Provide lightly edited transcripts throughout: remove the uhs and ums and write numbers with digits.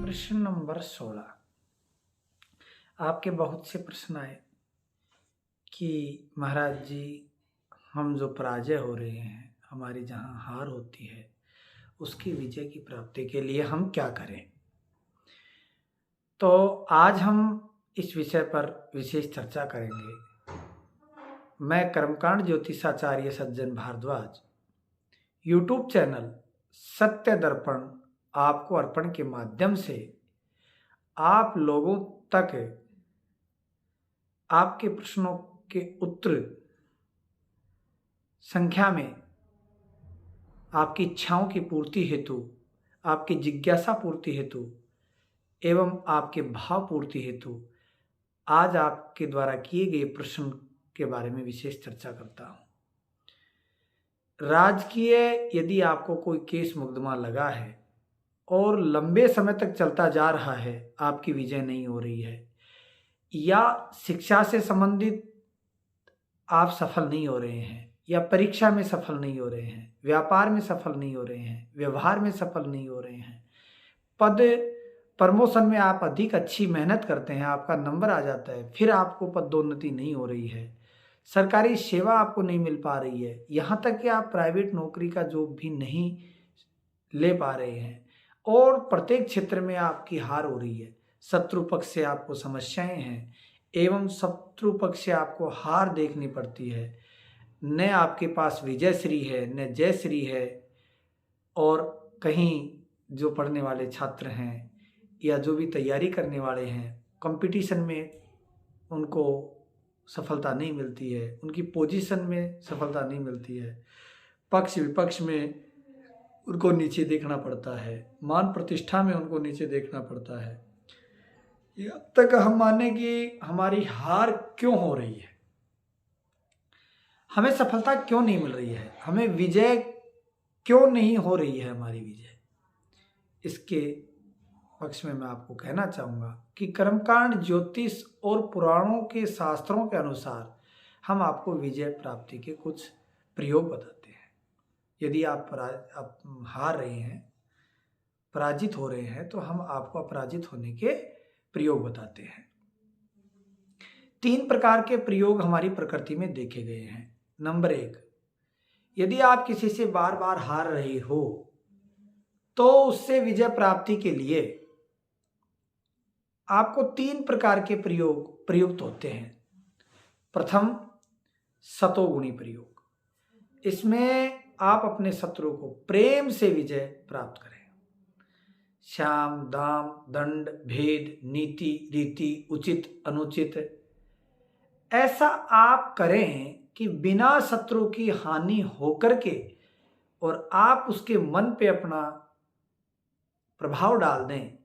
प्रश्न नंबर 16। आपके बहुत से प्रश्न आए कि महाराज जी, हम जो पराजय हो रहे हैं, हमारी जहाँ हार होती है, उसकी विजय की प्राप्ति के लिए हम क्या करें। तो आज हम इस विषय पर विशेष चर्चा करेंगे। मैं कर्मकांड ज्योतिषाचार्य सज्जन भारद्वाज यूट्यूब चैनल सत्य दर्पण आपको अर्पण के माध्यम से आप लोगों तक आपके प्रश्नों के उत्तर संख्या में आपकी इच्छाओं की पूर्ति हेतु, आपकी जिज्ञासा पूर्ति हेतु एवं आपके भाव पूर्ति हेतु आज आपके द्वारा किए गए प्रश्न के बारे में विशेष चर्चा करता हूँ। राजकीय यदि आपको कोई केस मुकदमा लगा है और लंबे समय तक चलता जा रहा है, आपकी विजय नहीं हो रही है, या शिक्षा से संबंधित आप सफल नहीं हो रहे हैं, या परीक्षा में सफल नहीं हो रहे हैं, व्यापार में सफल नहीं हो रहे हैं, व्यवहार में सफल नहीं हो रहे हैं, पद प्रमोशन में आप अधिक अच्छी मेहनत करते हैं, आपका नंबर आ जाता है, फिर आपको पदोन्नति नहीं हो रही है, सरकारी सेवा आपको नहीं मिल पा रही है, यहाँ तक कि आप प्राइवेट नौकरी का जॉब भी नहीं ले पा रहे हैं और प्रत्येक क्षेत्र में आपकी हार हो रही है, शत्रु पक्ष से आपको समस्याएं हैं एवं शत्रु पक्ष से आपको हार देखनी पड़ती है, न आपके पास विजय श्री है न जय श्री है। और कहीं जो पढ़ने वाले छात्र हैं या जो भी तैयारी करने वाले हैं, कंपटीशन में उनको सफलता नहीं मिलती है, उनकी पोजीशन में सफलता नहीं मिलती है, पक्ष विपक्ष में उनको नीचे देखना पड़ता है, मान प्रतिष्ठा में उनको नीचे देखना पड़ता है। यहाँ तक हम माने कि हमारी हार क्यों हो रही है, हमें सफलता क्यों नहीं मिल रही है, हमें विजय क्यों नहीं हो रही है हमारी विजय, इसके पक्ष में मैं आपको कहना चाहूँगा कि कर्मकांड ज्योतिष और पुराणों के शास्त्रों के अनुसार हम आपको विजय प्राप्ति के कुछ प्रयोग बताते हैं। यदि आप हार रहे हैं, पराजित हो रहे हैं, तो हम आपको अपराजित होने के प्रयोग बताते हैं। 3 प्रकार के प्रयोग हमारी प्रकृति में देखे गए हैं। नंबर 1, यदि आप किसी से बार बार हार रहे हो तो उससे विजय प्राप्ति के लिए आपको 3 प्रकार के प्रयोग प्रयुक्त होते हैं। प्रथम, सतोगुणी प्रयोग। इसमें आप अपने शत्रु को प्रेम से विजय प्राप्त करें। श्याम दाम दंड भेद नीति रीति उचित अनुचित ऐसा आप करें कि बिना शत्रु की हानि होकर के और आप उसके मन पे अपना प्रभाव डाल दें,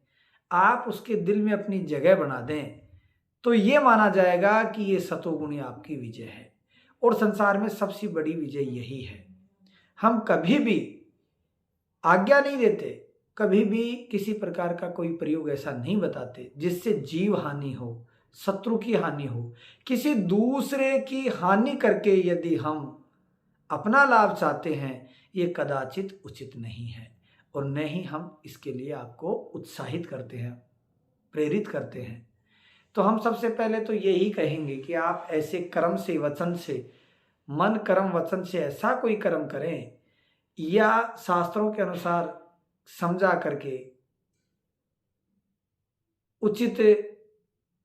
आप उसके दिल में अपनी जगह बना दें, तो ये माना जाएगा कि ये सतोगुणी आपकी विजय है। और संसार में सबसे बड़ी विजय यही है। हम कभी भी आज्ञा नहीं देते, कभी भी किसी प्रकार का कोई प्रयोग ऐसा नहीं बताते जिससे जीव हानि हो, शत्रु की हानि हो। किसी दूसरे की हानि करके यदि हम अपना लाभ चाहते हैं, ये कदाचित उचित नहीं है और न ही हम इसके लिए आपको उत्साहित करते हैं, प्रेरित करते हैं। तो हम सबसे पहले तो यही कहेंगे कि आप ऐसे कर्म से, वचन से, मन कर्म वचन से ऐसा कोई कर्म करें या शास्त्रों के अनुसार समझा करके उचित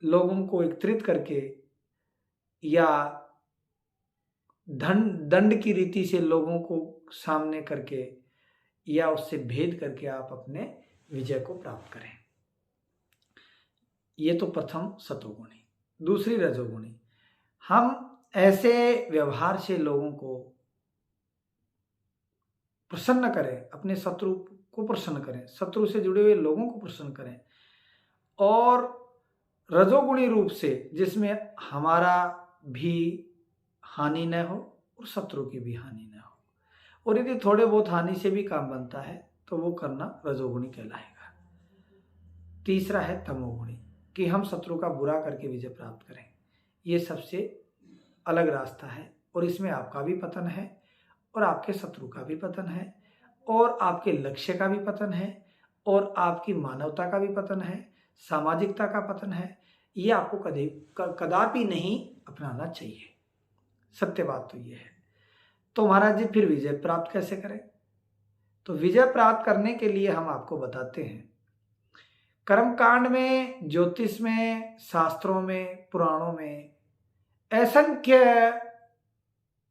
लोगों को एकत्रित करके या दंड की रीति से लोगों को सामने करके या उससे भेद करके आप अपने विजय को प्राप्त करें। ये तो प्रथम सतोगुणी। दूसरी रजोगुणी, हम ऐसे व्यवहार से लोगों को प्रसन्न करें, अपने शत्रु को प्रसन्न करें, शत्रु से जुड़े हुए लोगों को प्रसन्न करें, और रजोगुणी रूप से जिसमें हमारा भी हानि न हो और शत्रु की भी हानि न हो, और यदि थोड़े बहुत हानि से भी काम बनता है तो वो करना रजोगुणी कहलाएगा। तीसरा है तमोगुणी, कि हम शत्रु का बुरा करके विजय प्राप्त करें। ये सबसे अलग रास्ता है और इसमें आपका भी पतन है और आपके शत्रु का भी पतन है और आपके लक्ष्य का भी पतन है और आपकी मानवता का भी पतन है, सामाजिकता का पतन है। ये आपको कदापि नहीं अपनाना चाहिए। सत्य बात तो ये है। तो महाराज जी फिर विजय प्राप्त कैसे करें? तो विजय प्राप्त करने के लिए हम आपको बताते हैं, कर्मकांड में, ज्योतिष में, शास्त्रों में, पुराणों में असंख्य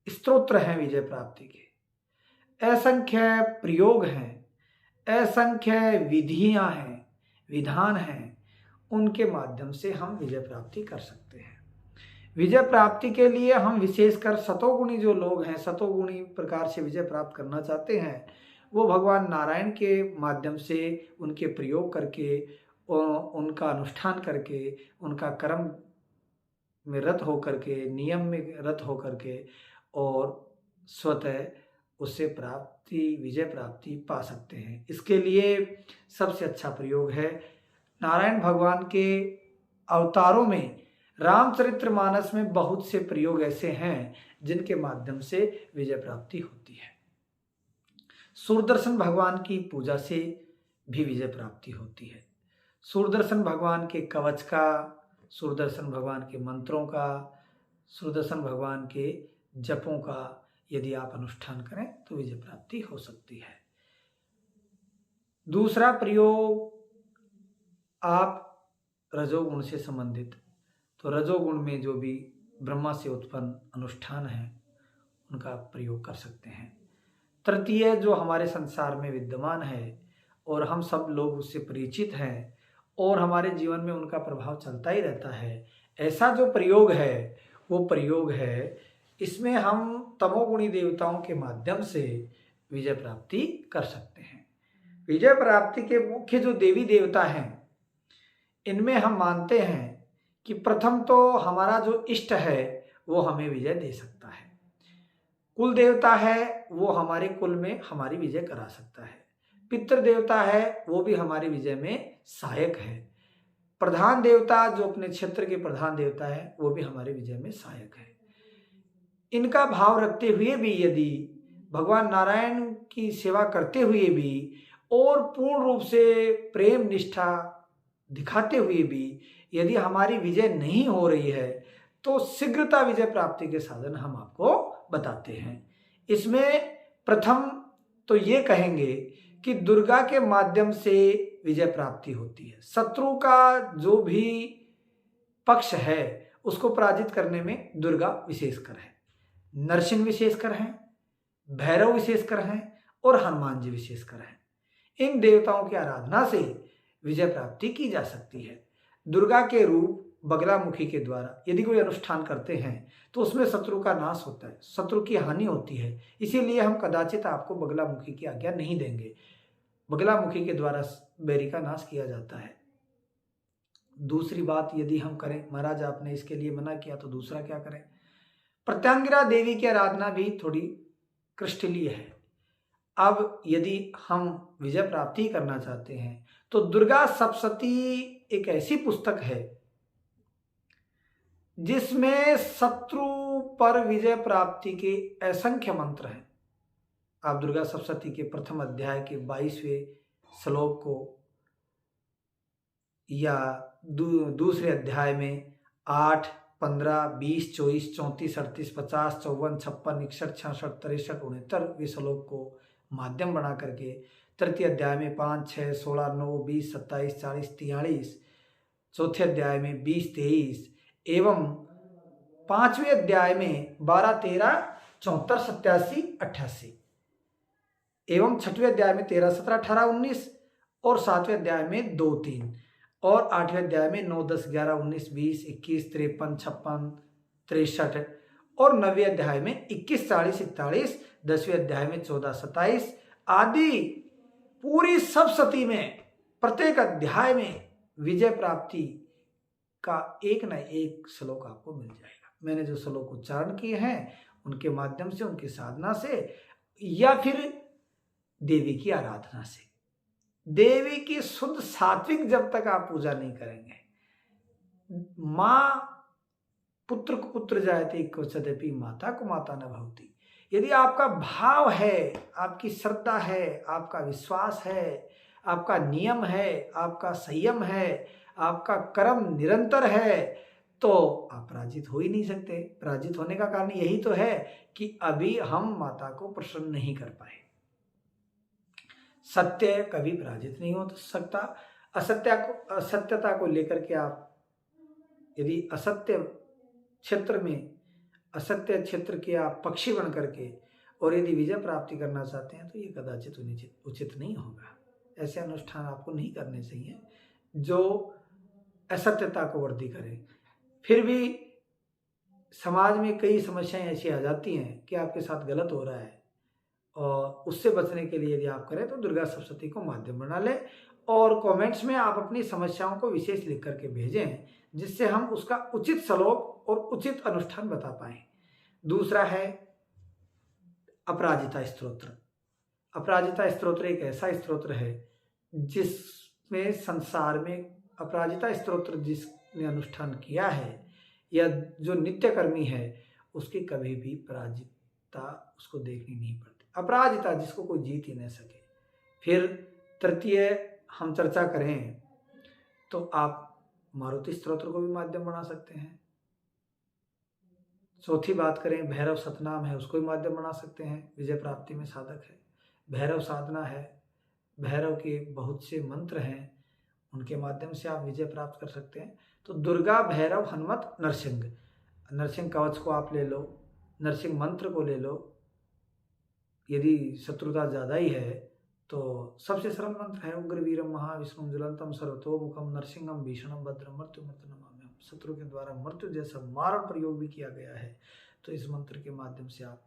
स्तोत्र हैं विजय प्राप्ति के, असंख्य प्रयोग हैं, असंख्य विधियां हैं, विधान हैं। उनके माध्यम से हम विजय प्राप्ति कर सकते हैं। विजय प्राप्ति के लिए हम विशेषकर सतोगुणी जो लोग हैं, सतोगुणी प्रकार से विजय प्राप्त करना चाहते हैं, वो भगवान नारायण के माध्यम से उनके प्रयोग करके, उनका अनुष्ठान करके, उनका कर्म में रत होकर के, नियम में रत होकर के, और स्वतः उससे विजय प्राप्ति पा सकते हैं। इसके लिए सबसे अच्छा प्रयोग है नारायण भगवान के अवतारों में, रामचरितमानस में बहुत से प्रयोग ऐसे हैं जिनके माध्यम से विजय प्राप्ति होती है। सूर्यदर्शन भगवान की पूजा से भी विजय प्राप्ति होती है। सूर्यदर्शन भगवान के कवच का, सूर्यदर्शन भगवान के मंत्रों का, सूर्यदर्शन भगवान के जपों का यदि आप अनुष्ठान करें तो विजय प्राप्ति हो सकती है। दूसरा प्रयोग आप रजोगुण से संबंधित, तो रजोगुण में जो भी ब्रह्मा से उत्पन्न अनुष्ठान है उनका प्रयोग कर सकते हैं। तृतीय जो हमारे संसार में विद्यमान है और हम सब लोग उससे परिचित हैं और हमारे जीवन में उनका प्रभाव चलता ही रहता है, ऐसा जो प्रयोग है वो प्रयोग है, इसमें हम तमोगुणी देवताओं के माध्यम से विजय प्राप्ति कर सकते हैं। विजय प्राप्ति के मुख्य जो देवी देवता हैं, इनमें हम मानते हैं कि प्रथम तो हमारा जो इष्ट है वो हमें विजय दे सकता है। कुल देवता है वो हमारे कुल में हमारी विजय करा सकता है। पितृ देवता है वो भी हमारी विजय में सहायक है। प्रधान देवता जो अपने क्षेत्र के प्रधान देवता है वो भी हमारे विजय में सहायक है। इनका भाव रखते हुए भी, यदि भगवान नारायण की सेवा करते हुए भी और पूर्ण रूप से प्रेम निष्ठा दिखाते हुए भी यदि हमारी विजय नहीं हो रही है, तो शीघ्रता विजय प्राप्ति के साधन हम आपको बताते हैं। इसमें प्रथम तो ये कहेंगे कि दुर्गा के माध्यम से विजय प्राप्ति होती है। शत्रु का जो भी पक्ष है उसको पराजित करने में दुर्गा विशेषकर है, नरसिंह विशेषकर हैं, भैरव विशेषकर हैं और हनुमान जी विशेषकर हैं। इन देवताओं की आराधना से विजय प्राप्ति की जा सकती है। दुर्गा के रूप बगलामुखी के द्वारा यदि कोई अनुष्ठान करते हैं तो उसमें शत्रु का नाश होता है, शत्रु की हानि होती है। इसीलिए हम कदाचित आपको बगलामुखी की आज्ञा नहीं देंगे। बगलामुखी के द्वारा बैरी का नाश किया जाता है। दूसरी बात यदि हम करें, महाराज आपने इसके लिए मना किया तो दूसरा क्या करें? प्रत्यांगिरा देवी की आराधना भी थोड़ी कृष्टलीय है। अब यदि हम विजय प्राप्ति करना चाहते हैं तो दुर्गा सप्तशती एक ऐसी पुस्तक है जिसमें शत्रु पर विजय प्राप्ति के असंख्य मंत्र हैं। आप दुर्गा सप्तशती के प्रथम अध्याय के 22वें श्लोक को या दूसरे अध्याय में 8, 15, 20, 24, 34, 38, 50, 54, 56, 61, 66, 63, 69 श्लोक को माध्यम बना करके तृतीय अध्याय में 5, 6, 16, 9, 20, 27, 40, 43, चौथे अध्याय में 20, 23 एवं पांचवें अध्याय में 12, 13, 74, 87, 88 एवं छठवें अध्याय में 13, 17, 18, 19 और सातवें अध्याय में 2, 3 और आठवें अध्याय में 9, 10, 11, 19, 20, 21, 53, 56, 63 और 9वें अध्याय में 21, 40, 41, 10वें अध्याय में 14, 27 आदि पूरी सप्तशती में प्रत्येक अध्याय में विजय प्राप्ति का एक न एक श्लोक आपको मिल जाएगा। मैंने जो श्लोक उच्चारण किए हैं उनके माध्यम से, उनकी साधना से या फिर देवी की आराधना से, देवी की शुद्ध सात्विक जब तक आप पूजा नहीं करेंगे, माँ पुत्र को पुत्र जायते क्वचिदपि माता को माता न भवति, यदि आपका भाव है, आपकी श्रद्धा है, आपका विश्वास है, आपका नियम है, आपका संयम है, आपका कर्म निरंतर है, तो आप पराजित हो ही नहीं सकते। पराजित होने का कारण यही तो है कि अभी हम माता को प्रसन्न नहीं कर पाए। सत्य कभी पराजित नहीं हो सकता। असत्यता को लेकर के आप यदि असत्य क्षेत्र के आप पक्षी बन करके और यदि विजय प्राप्ति करना चाहते हैं तो ये कदाचित उचित नहीं होगा। ऐसे अनुष्ठान आपको नहीं करने चाहिए जो असत्यता को वृद्धि करें। फिर भी समाज में कई समस्याएं ऐसी आ जाती हैं कि आपके साथ गलत हो रहा है, और उससे बचने के लिए यदि आप करें तो दुर्गा सप्तशती को माध्यम बना लें और कमेंट्स में आप अपनी समस्याओं को विशेष लिख करके भेजें, जिससे हम उसका उचित श्लोक और उचित अनुष्ठान बता पाएं। दूसरा है अपराजिता स्तोत्र। अपराजिता स्तोत्र एक ऐसा स्तोत्र है जिसमें संसार में अपराजिता स्तोत्र जिसने अनुष्ठान किया है या जो नित्यकर्मी है उसकी कभी भी पराजितता उसको देखनी नहीं पड़ती। अपराजिता जिसको कोई जीत ही नहीं सके। फिर तृतीय हम चर्चा करें तो आप मारुति स्तोत्र को भी माध्यम बना सकते हैं। चौथी बात करें भैरव सतनाम है, उसको भी माध्यम बना सकते हैं, विजय प्राप्ति में साधक है। भैरव साधना है, भैरव के बहुत से मंत्र हैं, उनके माध्यम से आप विजय प्राप्त कर सकते हैं। तो दुर्गा, भैरव, हनुमत, नरसिंह कवच को आप ले लो, नरसिंह मंत्र को ले लो। यदि शत्रुता ज़्यादा ही है तो सबसे सरल मंत्र है उग्रवीरम महाविष्णुम ज्वलंतम सर्वतोमुखम नरसिंहम भीषणम भद्रम मृत्युमर्तनमाम्यहम्। शत्रु के द्वारा मृत्यु जैसा मारण प्रयोग भी किया गया है, तो इस मंत्र के माध्यम से आप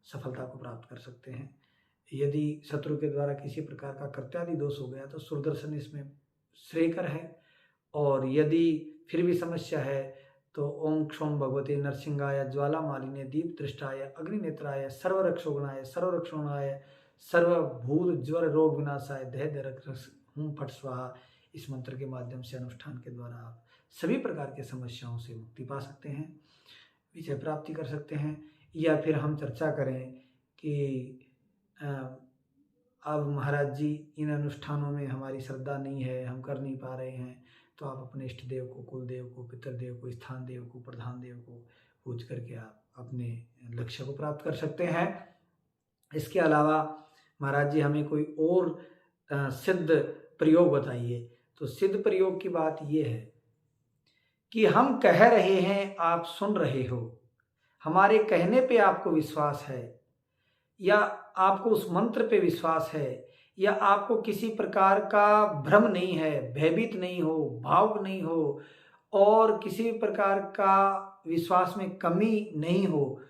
सफलता को प्राप्त कर सकते हैं। यदि शत्रु के द्वारा किसी प्रकार का कृत्यादि दोष हो गया तो सुदर्शन इसमें श्रेयकर है। और यदि फिर भी समस्या है तो ओम क्षोम भगवते नरसिंहाय ज्वाला मालिने दीप दृष्टाय अग्निनेत्राय सर्वरक्षोगणाय सर्वरक्षोणाय सर्वभूत ज्वर रोग विनाशाय दह हूँ फट स्वाहा। इस मंत्र के माध्यम से अनुष्ठान के द्वारा आप सभी प्रकार के समस्याओं से मुक्ति पा सकते हैं, विजय प्राप्ति कर सकते हैं। या फिर हम चर्चा करें कि अब महाराज जी इन अनुष्ठानों में हमारी श्रद्धा नहीं है, हम कर नहीं पा रहे हैं, तो आप अपने इष्ट देव को, कुल देव को, पितृदेव को, स्थान देव को, प्रधान देव को पूज करके आप अपने लक्ष्य को प्राप्त कर सकते हैं। इसके अलावा महाराज जी हमें कोई और सिद्ध प्रयोग बताइए। तो सिद्ध प्रयोग की बात यह है कि हम कह रहे हैं, आप सुन रहे हो, हमारे कहने पे आपको विश्वास है या आपको उस मंत्र पे विश्वास है या आपको किसी प्रकार का भ्रम नहीं है, भयभीत नहीं हो, भावुक नहीं हो और किसी प्रकार का विश्वास में कमी नहीं हो,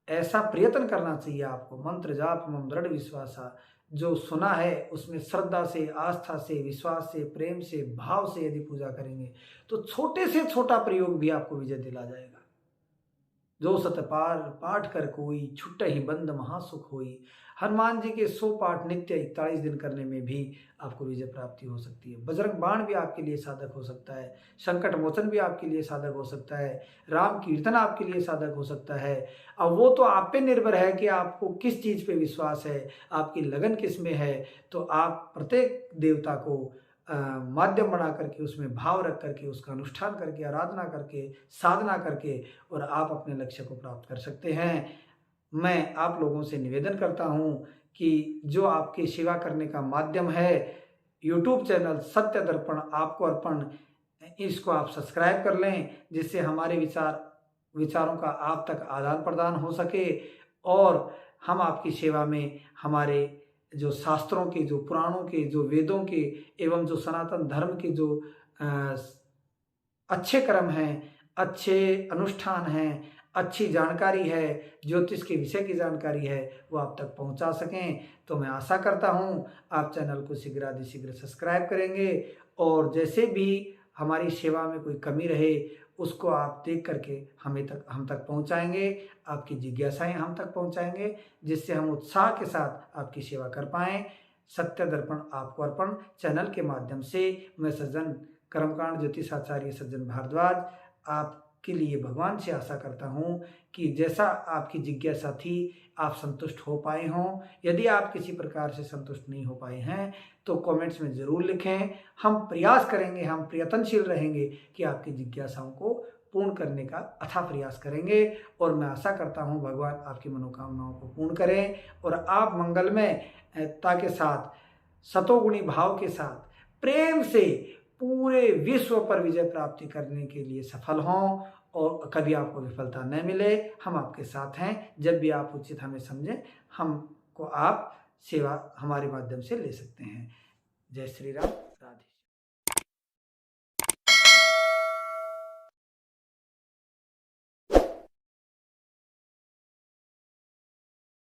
ऐसा प्रयत्न करना चाहिए आपको। मंत्र जाप मम दृढ़ विश्वासा, जो सुना है उसमें श्रद्धा से, आस्था से, विश्वास से, प्रेम से, भाव से यदि पूजा करेंगे तो छोटे से छोटा प्रयोग भी आपको विजय दिला जाएगा। जो सतपार पाठ कर कोई छुट्ट ही बंद महासुख होई। हनुमान जी के 100 पाठ नित्य 41 दिन करने में भी आपको विजय प्राप्ति हो सकती है। बजरंग बाण भी आपके लिए साधक हो सकता है, संकट मोचन भी आपके लिए साधक हो सकता है, राम कीर्तन आपके लिए साधक हो सकता है। अब वो तो आप पे निर्भर है कि आपको किस चीज़ पे विश्वास है, आपकी लगन किस में है। तो आप प्रत्येक देवता को माध्यम बना करके उसमें भाव रख करके उसका अनुष्ठान करके, आराधना करके, साधना करके और आप अपने लक्ष्य को प्राप्त कर सकते हैं। मैं आप लोगों से निवेदन करता हूं कि जो आपकी सेवा करने का माध्यम है, YouTube चैनल सत्य दर्पण आपको अर्पण, इसको आप सब्सक्राइब कर लें, जिससे हमारे विचारों का आप तक आदान प्रदान हो सके और हम आपकी सेवा में हमारे जो शास्त्रों के, जो पुराणों के, जो वेदों के एवं जो सनातन धर्म के जो अच्छे कर्म हैं, अच्छे अनुष्ठान हैं, अच्छी जानकारी है, ज्योतिष के विषय की जानकारी है, वो आप तक पहुंचा सकें। तो मैं आशा करता हूं आप चैनल को शीघ्र सब्सक्राइब करेंगे और जैसे भी हमारी सेवा में कोई कमी रहे उसको आप देख करके हम तक पहुंचाएंगे, आपकी जिज्ञासाएं हम तक पहुंचाएंगे, जिससे हम उत्साह के साथ आपकी सेवा कर पाएं। सत्य दर्पण आपको अर्पण चैनल के माध्यम से मैं सज्जन कर्मकांड ज्योतिषाचार्य सज्जन भारद्वाज आप के लिए भगवान से आशा करता हूँ कि जैसा आपकी जिज्ञासा थी आप संतुष्ट हो पाए हों। यदि आप किसी प्रकार से संतुष्ट नहीं हो पाए हैं तो कमेंट्स में ज़रूर लिखें। हम प्रयास करेंगे, हम प्रयत्नशील रहेंगे कि आपकी जिज्ञासाओं को पूर्ण करने का अथाह प्रयास करेंगे। और मैं आशा करता हूँ भगवान आपकी मनोकामनाओं को पूर्ण करें और आप मंगलमयता के साथ, सतोगुणी भाव के साथ, प्रेम से पूरे विश्व पर विजय प्राप्ति करने के लिए सफल हों और कभी आपको विफलता न मिले। हम आपके साथ हैं। जब भी आप उचित हमें समझें, हमको आप सेवा हमारे माध्यम से ले सकते हैं। जय श्री राम। राधे।